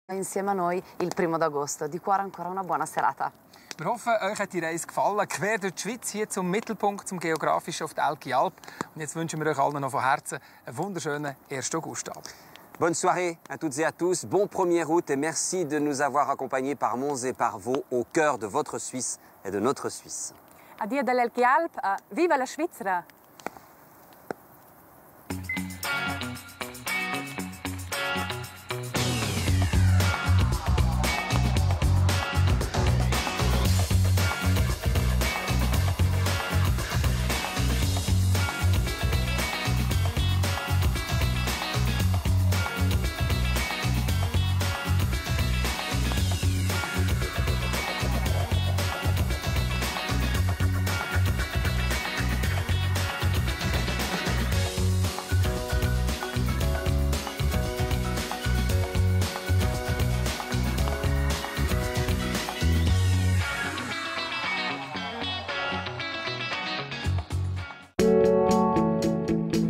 Insieme a noi il 1° d'agosto. Di cuore ancora una buona serata. Wir hoffen, euch hat die Reise gefallen. Quer durch die Schweiz, hier zum Mittelpunkt, zum Geografischen auf der Elki Alp. Und jetzt wünschen wir euch allen noch von Herzen einen wunderschönen 1. Augustabend. Bonne soirée à toutes et à tous, bon 1er août et merci de nous avoir accompagnés par Mons et par Vaux au cœur de votre Suisse et de notre Suisse. Addio dall'Elki Alp, viva la Svizzera!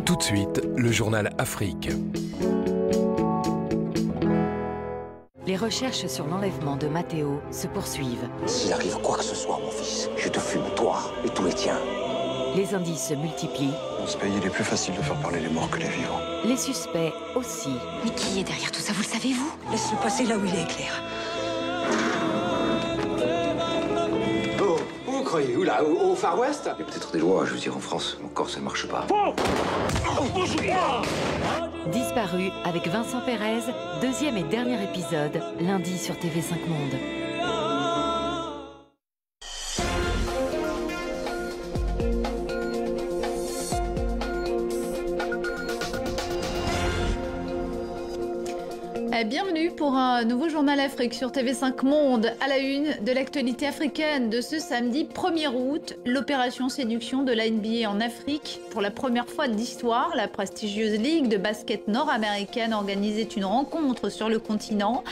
Tout de suite, le journal Afrique. Les recherches sur l'enlèvement de Matteo se poursuivent. S'il arrive quoi que ce soit, mon fils, je te fume, toi et tous les tiens. Les indices se multiplient. Dans ce pays, il est plus facile de faire parler les morts que les vivants. Les suspects aussi. Mais qui est derrière tout ça, vous le savez-vous? Laisse-le passer là où il est, Claire. Oh, où vous croyez? Où là? Au Far West? Il y a peut-être des lois, je veux dire, en France. Encore, ça ne marche pas. Disparu avec Vincent Pérez, 2e et dernier épisode, lundi sur TV5 Monde. Bienvenue pour un nouveau journal Afrique sur TV5 Monde. À la une de l'actualité africaine de ce samedi 1er août, l'opération séduction de la NBA en Afrique. Pour la première fois de l'histoire, la prestigieuse ligue de basket nord-américaine organisait une rencontre sur le continent.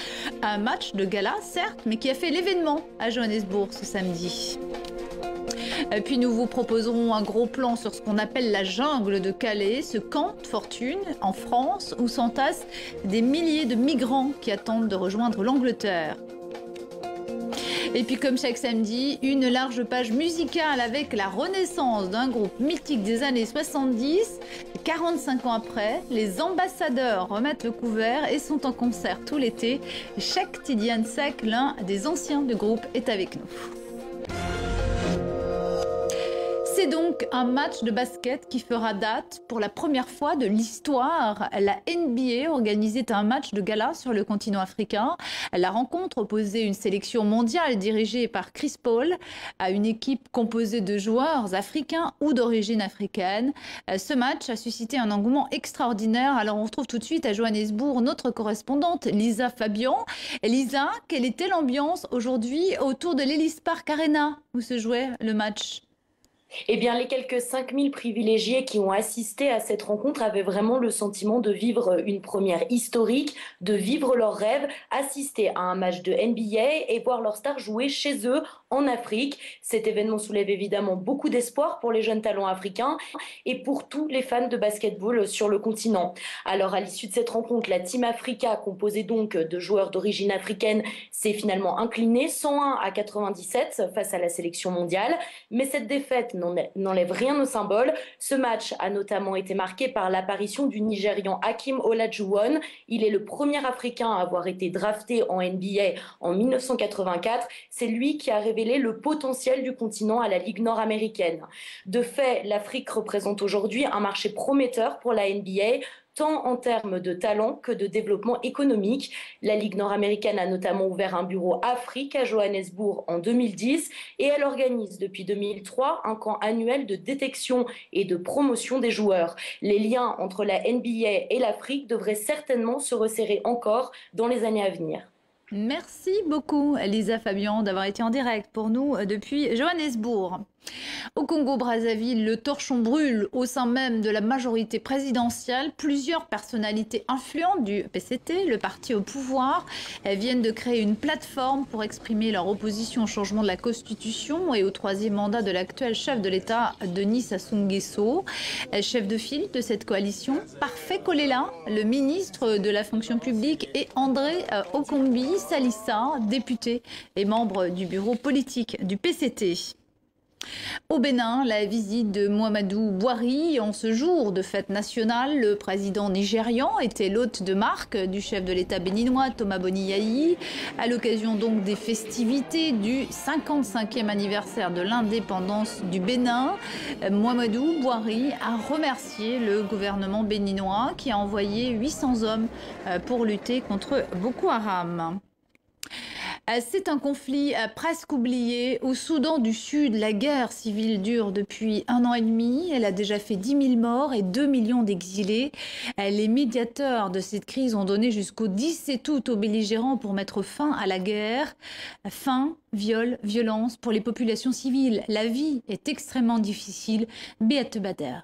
Un match de gala, certes, mais qui a fait l'événement à Johannesburg ce samedi. Puis nous vous proposerons un gros plan sur ce qu'on appelle la jungle de Calais, ce camp de fortune en France où s'entassent des milliers de migrants qui attendent de rejoindre l'Angleterre. Et puis comme chaque samedi, une large page musicale avec la renaissance d'un groupe mythique des années 70. 45 ans après, les ambassadeurs remettent le couvert et sont en concert tout l'été. Cheikh Tidiane Seck, l'un des anciens du groupe, est avec nous. C'est donc un match de basket qui fera date pour la première fois de l'histoire. La NBA organisait un match de gala sur le continent africain. La rencontre opposait une sélection mondiale dirigée par Chris Paul à une équipe composée de joueurs africains ou d'origine africaine. Ce match a suscité un engouement extraordinaire. Alors on retrouve tout de suite à Johannesburg notre correspondante Lisa Fabian. Lisa, quelle était l'ambiance aujourd'hui autour de l'Ellis Park Arena où se jouait le match ? Eh bien, les quelques 5000 privilégiés qui ont assisté à cette rencontre avaient vraiment le sentiment de vivre une première historique, de vivre leur rêve, assister à un match de NBA et voir leurs stars jouer chez eux en Afrique. Cet événement soulève évidemment beaucoup d'espoir pour les jeunes talents africains et pour tous les fans de basketball sur le continent. Alors, à l'issue de cette rencontre, la Team Africa, composée donc de joueurs d'origine africaine, s'est finalement inclinée 101-97 face à la sélection mondiale. Mais cette défaite n'enlève rien au symbole. Ce match a notamment été marqué par l'apparition du Nigérian Hakeem Olajuwon. Il est le premier Africain à avoir été drafté en NBA en 1984. C'est lui qui a révélé le potentiel du continent à la Ligue nord-américaine. De fait, l'Afrique représente aujourd'hui un marché prometteur pour la NBA, tant en termes de talent que de développement économique. La Ligue nord-américaine a notamment ouvert un bureau Afrique à Johannesburg en 2010 et elle organise depuis 2003 un camp annuel de détection et de promotion des joueurs. Les liens entre la NBA et l'Afrique devraient certainement se resserrer encore dans les années à venir. Merci beaucoup Lisa Fabian d'avoir été en direct pour nous depuis Johannesburg. Au Congo-Brazzaville, le torchon brûle au sein même de la majorité présidentielle. Plusieurs personnalités influentes du PCT, le parti au pouvoir, viennent de créer une plateforme pour exprimer leur opposition au changement de la Constitution et au troisième mandat de l'actuel chef de l'État, Denis Sassou Nguesso. Chef de file de cette coalition, Parfait Kolela, le ministre de la fonction publique, et André Okombi Salissa, député et membre du bureau politique du PCT. Au Bénin, la visite de Mouhamadou Bouhari en ce jour de fête nationale. Le président nigérian était l'hôte de marque du chef de l'État béninois Thomas Boni Yayi. À l'occasion donc des festivités du 55e anniversaire de l'indépendance du Bénin, Mouhamadou Bouhari a remercié le gouvernement béninois qui a envoyé 800 hommes pour lutter contre Boko Haram. C'est un conflit presque oublié. Au Soudan du Sud, la guerre civile dure depuis 1 an et demi. Elle a déjà fait 10 000 morts et 2 millions d'exilés. Les médiateurs de cette crise ont donné jusqu'au 17 août aux belligérants pour mettre fin à la guerre. Faim, viol, violence pour les populations civiles. La vie est extrêmement difficile. Beate Bader.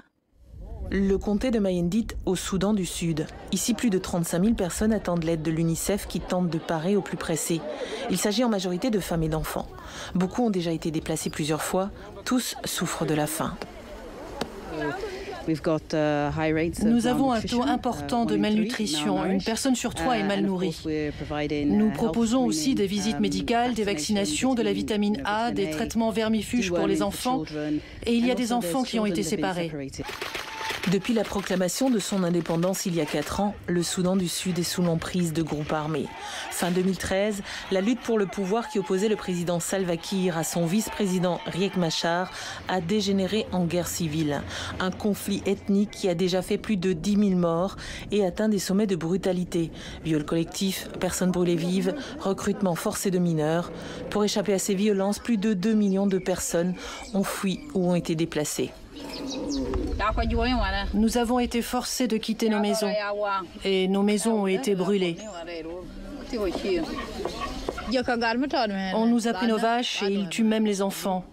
Le comté de Mayendit au Soudan du Sud. Ici, plus de 35 000 personnes attendent l'aide de l'UNICEF qui tente de parer aux plus pressés. Il s'agit en majorité de femmes et d'enfants. Beaucoup ont déjà été déplacés plusieurs fois. Tous souffrent de la faim. Nous avons un taux important de malnutrition. Une personne sur 3 est mal nourrie. Nous proposons aussi des visites médicales, des vaccinations, de la vitamine A, des traitements vermifuges pour les enfants. Et il y a des enfants qui ont été séparés. Depuis la proclamation de son indépendance il y a 4 ans, le Soudan du Sud est sous l'emprise de groupes armés. Fin 2013, la lutte pour le pouvoir qui opposait le président Salva Kiir à son vice-président Riek Machar a dégénéré en guerre civile. Un conflit ethnique qui a déjà fait plus de 10 000 morts et atteint des sommets de brutalité. Viols collectifs, personnes brûlées vives, recrutement forcé de mineurs. Pour échapper à ces violences, plus de 2 millions de personnes ont fui ou ont été déplacées. Nous avons été forcés de quitter nos maisons et nos maisons ont été brûlées. On nous a pris nos vaches et ils tuent même les enfants.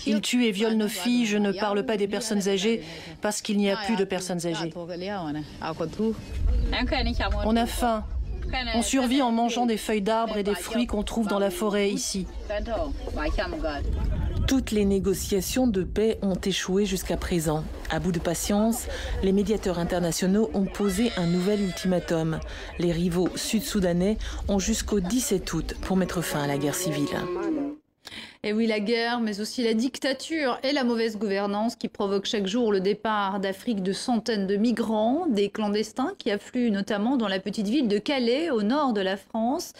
Ils tuent et violent nos filles. Je ne parle pas des personnes âgées parce qu'il n'y a plus de personnes âgées. On a faim. On survit en mangeant des feuilles d'arbres et des fruits qu'on trouve dans la forêt ici. Toutes les négociations de paix ont échoué jusqu'à présent. À bout de patience, les médiateurs internationaux ont posé un nouvel ultimatum. Les rivaux sud-soudanais ont jusqu'au 17 août pour mettre fin à la guerre civile. Et oui, la guerre, mais aussi la dictature et la mauvaise gouvernance qui provoquent chaque jour le départ d'Afrique de centaines de migrants, des clandestins qui affluent notamment dans la petite ville de Calais, au nord de la France.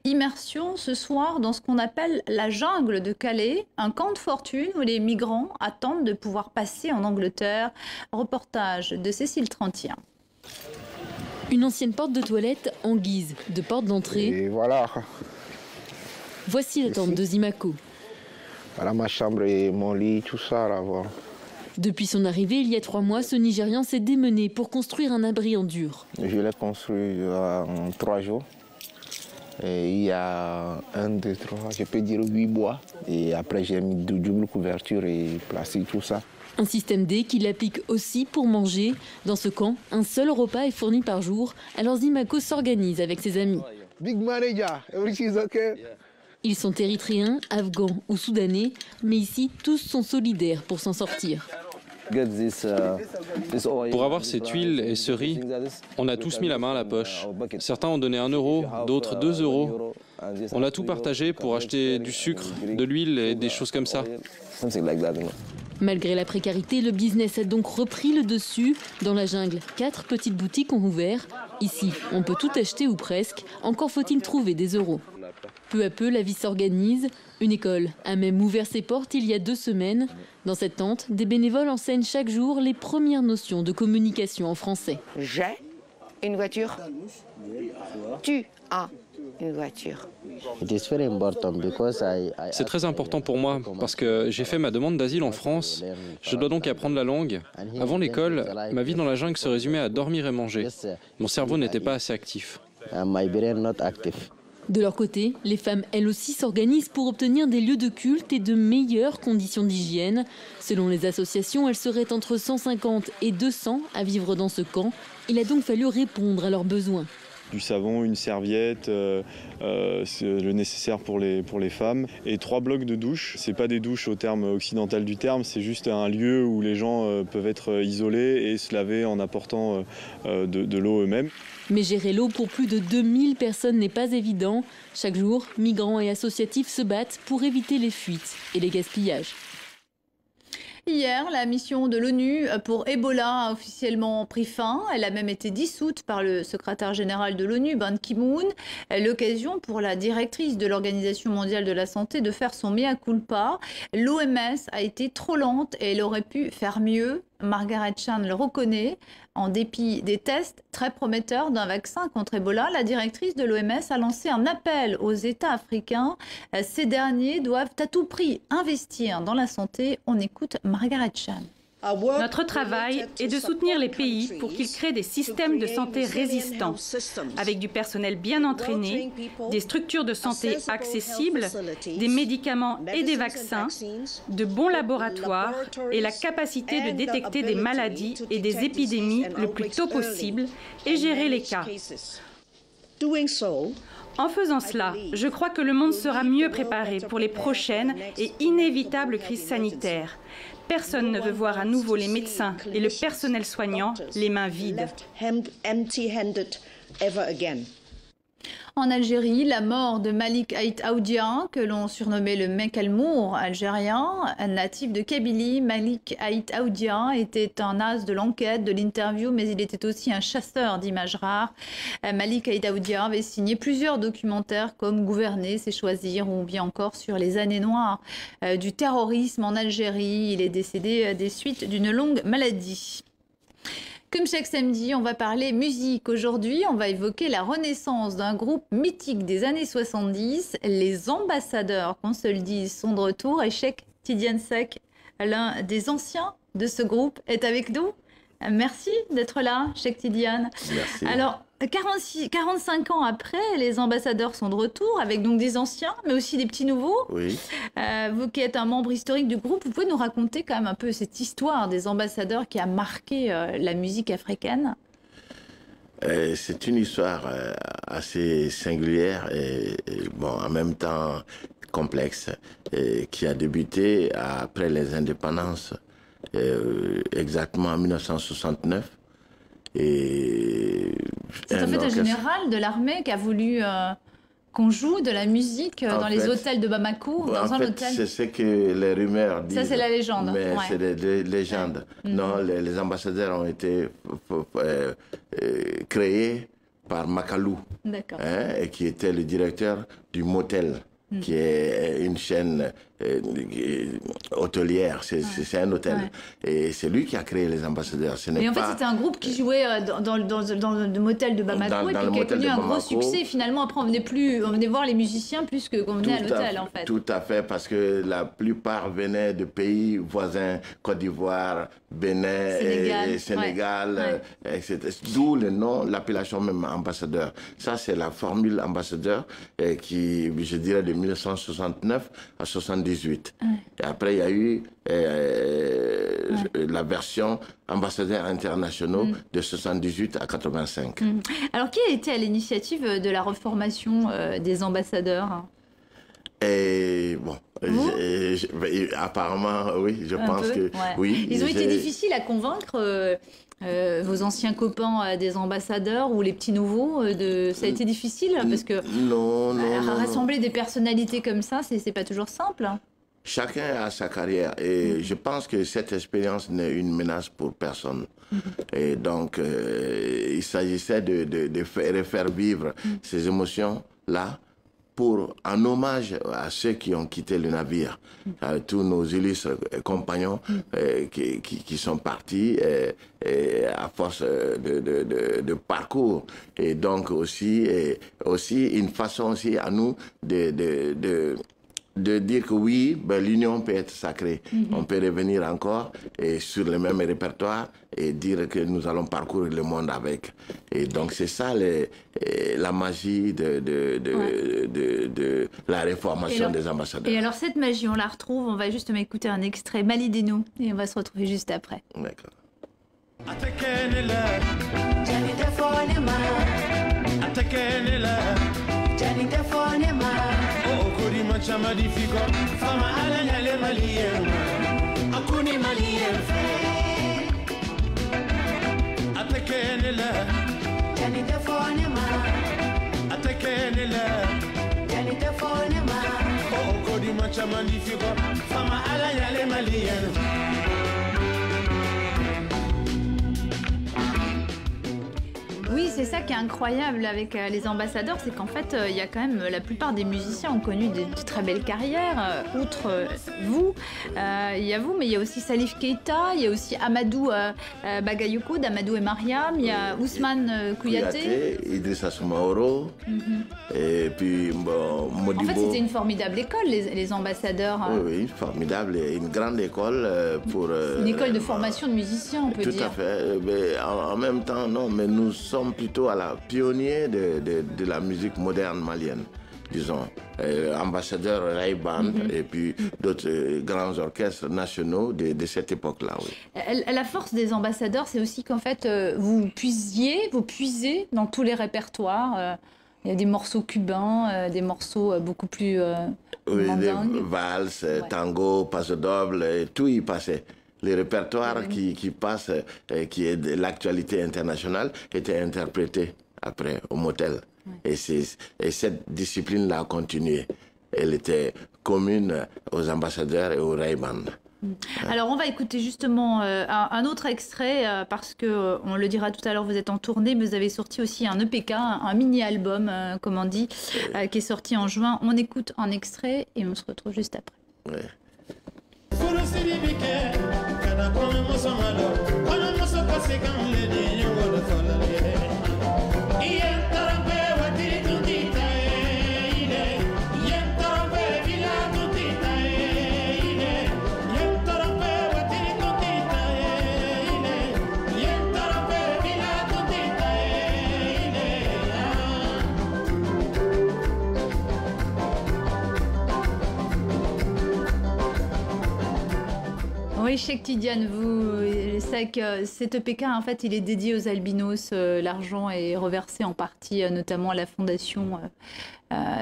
Immersion ce soir dans ce qu'on appelle la jungle de Calais, un camp de fortune où les migrants attendent de pouvoir passer en Angleterre. Reportage de Cécile Trantien. Une ancienne porte de toilette en guise de porte d'entrée. Et voilà. Voici la tente de Zimako. Voilà ma chambre et mon lit, tout ça là-bas. Depuis son arrivée il y a 3 mois, ce Nigérian s'est démené pour construire un abri en dur. Je l'ai construit en 3 jours. Et il y a 1, 2, 3, je peux dire 8 bois. Et après j'ai mis de double couverture et placé tout ça. Un système D qu'il applique aussi pour manger. Dans ce camp, un seul repas est fourni par jour. Alors Zimako s'organise avec ses amis. Big manager, everything's okay. Ils sont érythréens, afghans ou soudanais, mais ici, tous sont solidaires pour s'en sortir. Pour avoir cette huile et ce riz, on a tous mis la main à la poche. Certains ont donné 1 euro, d'autres 2 euros. On a tout partagé pour acheter du sucre, de l'huile et des choses comme ça. Malgré la précarité, le business a donc repris le dessus. Dans la jungle, 4 petites boutiques ont ouvert. Ici, on peut tout acheter ou presque. Encore faut-il trouver des euros. Peu à peu, la vie s'organise. Une école a même ouvert ses portes il y a 2 semaines. Dans cette tente, des bénévoles enseignent chaque jour les premières notions de communication en français. J'ai une voiture. Tu as une voiture. C'est très important pour moi parce que j'ai fait ma demande d'asile en France. Je dois donc apprendre la langue. Avant l'école, ma vie dans la jungle se résumait à dormir et manger. Mon cerveau n'était pas assez actif. De leur côté, les femmes elles aussi s'organisent pour obtenir des lieux de culte et de meilleures conditions d'hygiène. Selon les associations, elles seraient entre 150 et 200 à vivre dans ce camp. Il a donc fallu répondre à leurs besoins. Du savon, une serviette, le nécessaire pour les femmes et 3 blocs de douche. C'est pas des douches au terme occidental du terme, c'est juste un lieu où les gens peuvent être isolés et se laver en apportant de l'eau eux-mêmes. Mais gérer l'eau pour plus de 2000 personnes n'est pas évident. Chaque jour, migrants et associatifs se battent pour éviter les fuites et les gaspillages. Hier, la mission de l'ONU pour Ebola a officiellement pris fin. Elle a même été dissoute par le secrétaire général de l'ONU, Ban Ki-moon. L'occasion pour la directrice de l'Organisation mondiale de la santé de faire son mea culpa. L'OMS a été trop lente et elle aurait pu faire mieux. Margaret Chan le reconnaît. En dépit des tests très prometteurs d'un vaccin contre Ebola, la directrice de l'OMS a lancé un appel aux États africains. Ces derniers doivent à tout prix investir dans la santé. On écoute Margaret Chan. Notre travail est de soutenir les pays pour qu'ils créent des systèmes de santé résistants, avec du personnel bien entraîné, des structures de santé accessibles, des médicaments et des vaccins, de bons laboratoires et la capacité de détecter des maladies et des épidémies le plus tôt possible et gérer les cas. En faisant cela, je crois que le monde sera mieux préparé pour les prochaines et inévitables crises sanitaires. Personne ne veut voir à nouveau les médecins et le personnel soignant les mains vides. En Algérie, la mort de Malik Ait Aoudia, que l'on surnommait le Mec El-Mour algérien, natif de Kabylie. Malik Ait Aoudia était un as de l'enquête, de l'interview, mais il était aussi un chasseur d'images rares. Malik Ait Aoudia avait signé plusieurs documentaires comme Gouverner, c'est choisir, ou bien encore sur les années noires du terrorisme en Algérie. Il est décédé des suites d'une longue maladie. Comme chaque samedi, on va parler musique. Aujourd'hui, on va évoquer la renaissance d'un groupe mythique des années 70. Les Ambassadeurs, qu'on se le dise, sont de retour. Et Cheikh Tidiane Seck, l'un des anciens de ce groupe, est avec nous. Merci d'être là, Cheikh Tidiane. Merci. Alors, 45 ans après, les Ambassadeurs sont de retour, avec donc des anciens, mais aussi des petits nouveaux. Oui. Vous qui êtes un membre historique du groupe, vous pouvez nous raconter quand même un peu cette histoire des Ambassadeurs qui a marqué la musique africaine? C'est une histoire assez singulière et bon, en même temps complexe, qui a débuté après les indépendances, exactement en 1969. C'est en fait un général de l'armée qui a voulu qu'on joue de la musique dans les hôtels de Bamako, dans un hôtel. C'est ce que les rumeurs disent. Ça, c'est la légende. Mais ouais. c'est des légendes. Non, les ambassadeurs ont été créés par Makalou, et qui était le directeur du motel, qui est une chaîne hôtelière, c'est un hôtel. Ouais. Et c'est lui qui a créé les ambassadeurs. Et en fait, c'était un groupe qui jouait dans le motel de Bamako et puis qui a connu un gros succès. Finalement, après, on venait voir les musiciens plus qu'on venait à l'hôtel, en fait. Tout à fait, parce que la plupart venaient de pays voisins, Côte d'Ivoire, Bénin, Sénégal, etc. D'où le nom, l'appellation même ambassadeur. Ça, c'est la formule ambassadeur qui, je dirais, de 1969 à 1978. Et après, il y a eu la version ambassadeurs internationaux de 78 à 85. Alors, qui a été à l'initiative de la reformation des ambassadeurs? Et bon, apparemment, oui, je pense que oui. Ils ont été difficiles à convaincre vos anciens copains des ambassadeurs ou les petits nouveaux. Ça a été difficile parce que rassembler des personnalités comme ça, c'est pas toujours simple. Chacun a sa carrière et je pense que cette expérience n'est une menace pour personne. Et donc, il s'agissait de faire vivre ces émotions-là en hommage à ceux qui ont quitté le navire, à tous nos illustres compagnons qui sont partis à force de parcours. Et donc aussi une façon aussi à nous de de dire que oui, ben, l'union peut être sacrée. On peut revenir encore et sur le même répertoire et dire que nous allons parcourir le monde avec. Et donc c'est ça la magie de la réformation des ambassadeurs. Et alors cette magie, on la retrouve, on va justement écouter un extrait Malideno et on va se retrouver juste après. D'accord. Oui, c'est ça qui est incroyable avec les ambassadeurs, c'est qu'en fait, il y a quand même, la plupart des musiciens ont connu de très belles carrières, outre vous. Il y a vous, mais il y a aussi Salif Keita, il y a aussi Amadou Bagayoko, d'Amadou et Mariam, il y a Ousmane Kouyaté. Idrissa Soumaoro, et puis bon, Modibo. En fait, c'était une formidable école, les ambassadeurs. Oui, formidable, une grande école pour... une école de formation de musiciens, on peut dire. Tout à fait, mais en même temps, non, mais nous sommes plutôt à la pionnier de la musique moderne malienne, disons. Ambassadeur Ray Band et puis d'autres grands orchestres nationaux de cette époque-là. Oui. La force des ambassadeurs, c'est aussi qu'en fait, vous puisez dans tous les répertoires. Il y a des morceaux cubains, des morceaux beaucoup plus oui, des mandingues. valses, tango, paso doble, tout y passait. Les répertoires qui passent, qui est de l'actualité internationale, étaient interprétés après au motel. Et cette discipline-là a continué. Elle était commune aux ambassadeurs et aux Ray-Band. Alors on va écouter justement un autre extrait parce que on le dira tout à l'heure, vous êtes en tournée, mais vous avez sorti aussi un EPK, un mini-album, comme on dit, qui est sorti en juin. On écoute un extrait et on se retrouve juste après. Ouais. Oui, Cheikh Tidiane, vous savez que cet EPK, en fait, il est dédié aux albinos. L'argent est reversé en partie, notamment à la fondation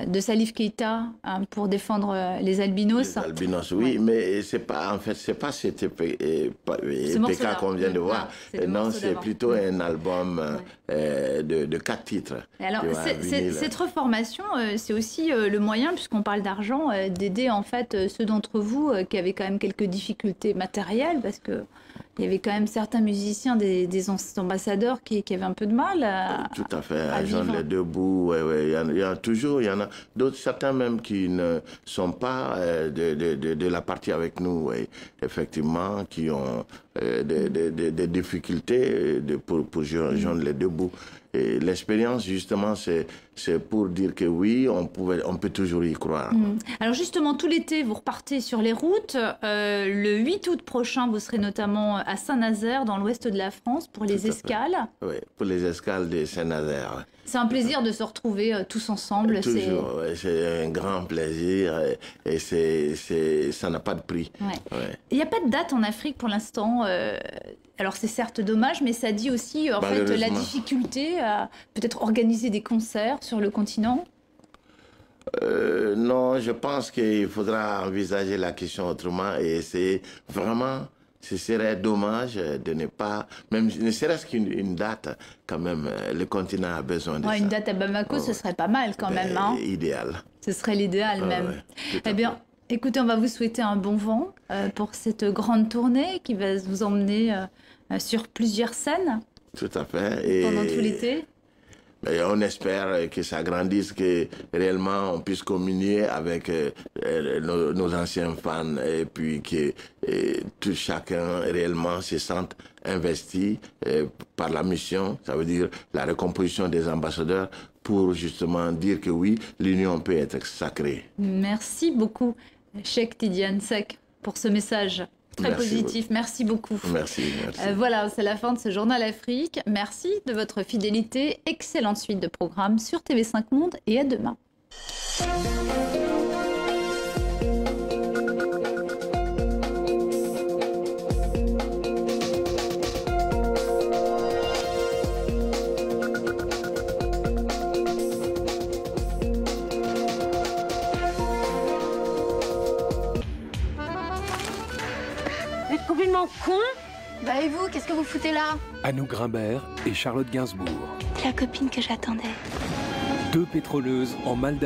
de Salif Keita pour défendre les albinos. Les albinos, oui, mais c'est pas, en fait, c'est pas cet EPK qu'on vient de voir. Non, c'est plutôt un album de 4 titres. Alors, cette reformation, c'est aussi le moyen, puisqu'on parle d'argent, d'aider en fait ceux d'entre vous qui avaient quand même quelques difficultés matérielles, parce que il y avait quand même certains musiciens des ambassadeurs qui avaient un peu de mal à Tout à fait, à joindre les deux bouts. Ouais. Il y en a d'autres, certains même qui ne sont pas de la partie avec nous, effectivement, qui ont des difficultés pour joindre les deux bouts. Et l'expérience, justement, c'est pour dire que oui, on peut toujours y croire. Alors justement, tout l'été, vous repartez sur les routes. Le 8 août prochain, vous serez notamment à Saint-Nazaire, dans l'ouest de la France, pour les escales. Oui, pour les escales de Saint-Nazaire. C'est un plaisir de se retrouver tous ensemble. Toujours, c'est un grand plaisir et ça n'a pas de prix. Il n'y a pas de date en Afrique pour l'instant. Alors c'est certes dommage, mais ça dit aussi en fait la difficulté à peut-être organiser des concerts sur le continent. Non, je pense qu'il faudra envisager la question autrement et essayer vraiment. Ce serait dommage de ne pas, même ne serait-ce qu'une date, quand même, le continent a besoin de ça. Une date à Bamako, ce serait pas mal quand même. Hein. Idéal. Ce serait l'idéal même. Eh bien, écoutez, on va vous souhaiter un bon vent pour cette grande tournée qui va vous emmener sur plusieurs scènes. Tout à fait. Pendant tout l'été. Et on espère que ça grandisse, que réellement on puisse communier avec nos anciens fans et puis que tout chacun réellement se sente investi par la mission, ça veut dire la recomposition des ambassadeurs pour justement dire que oui, l'union peut être sacrée. Merci beaucoup, Cheikh Tidiane Seck, pour ce message très positif. Merci beaucoup. Merci. Voilà, c'est la fin de ce Journal Afrique. Merci de votre fidélité. Excellente suite de programmes sur TV5 Monde et à demain. Vous êtes complètement con. Bah et vous, qu'est-ce que vous foutez là? Anouk Grimbert et Charlotte Gainsbourg. La copine que j'attendais. 2 pétroleuses en mal